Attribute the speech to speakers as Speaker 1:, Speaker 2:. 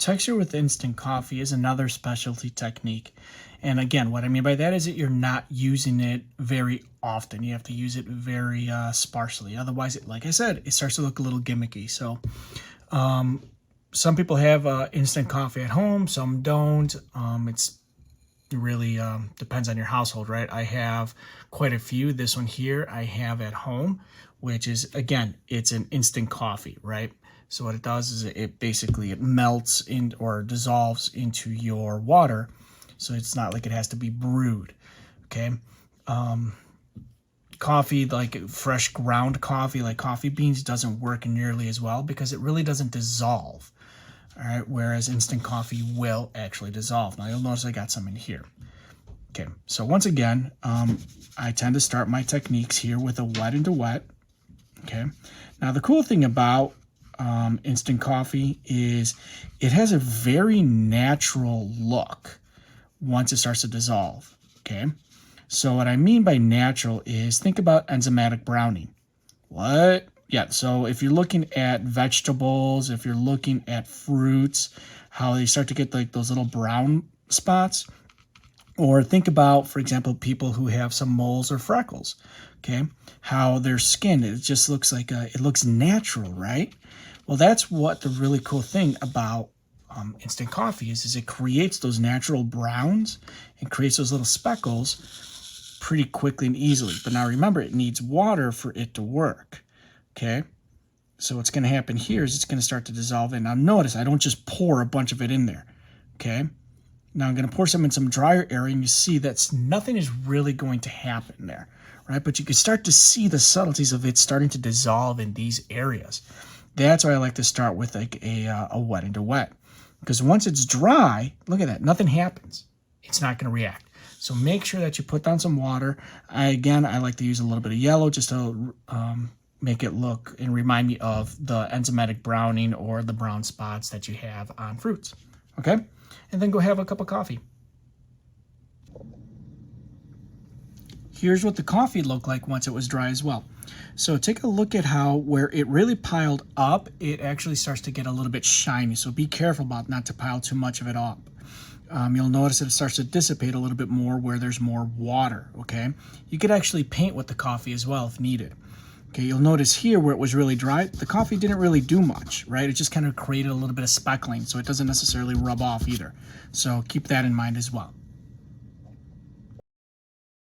Speaker 1: texture with instant coffee is another specialty technique. And again, what I mean by that is that you're not using it very often. You have to use it very sparsely. Otherwise, like I said, it starts to look a little gimmicky. So some people have instant coffee at home, some don't. It's really depends on your household, right? I have quite a few. This one here I have at home, which is, again, it's an instant coffee, right? So what it does is it basically melts in or dissolves into your water. So it's not like it has to be brewed, okay? Coffee, like fresh ground coffee, like coffee beans, doesn't work nearly as well because it really doesn't dissolve, all right? Whereas instant coffee will actually dissolve. Now you'll notice I got some in here. Okay, so once again, I tend to start my techniques here with a wet into wet, okay? Now the cool thing about instant coffee is it has a very natural look once it starts to dissolve, okay? So what I mean by natural is, think about enzymatic browning. What? Yeah, so if you're looking at vegetables, if you're looking at fruits, how they start to get like those little brown spots, or think about, for example, people who have some moles or freckles, okay? How their skin, it just looks like, it looks natural, right? Well, that's what the really cool thing about instant coffee is it creates those natural browns and creates those little speckles pretty quickly and easily. But now remember, it needs water for it to work, okay? So what's going to happen here is it's going to start to dissolve in. Now notice, I don't just pour a bunch of it in there, okay? Now I'm going to pour some in some drier area, and you see that nothing is really going to happen there, right? But you can start to see the subtleties of it starting to dissolve in these areas. That's why I like to start with like a wet into wet. Because once it's dry, look at that, nothing happens. It's not going to react. So make sure that you put down some water. I like to use a little bit of yellow just to make it look and remind me of the enzymatic browning or the brown spots that you have on fruits. Okay? And then go have a cup of coffee. Here's what the coffee looked like once it was dry as well. So take a look at how where it really piled up, it actually starts to get a little bit shiny. So be careful about not to pile too much of it up. You'll notice that it starts to dissipate a little bit more where there's more water, okay? You could actually paint with the coffee as well if needed. Okay, you'll notice here where it was really dry, the coffee didn't really do much, right? It just kind of created a little bit of speckling, so it doesn't necessarily rub off either. So keep that in mind as well.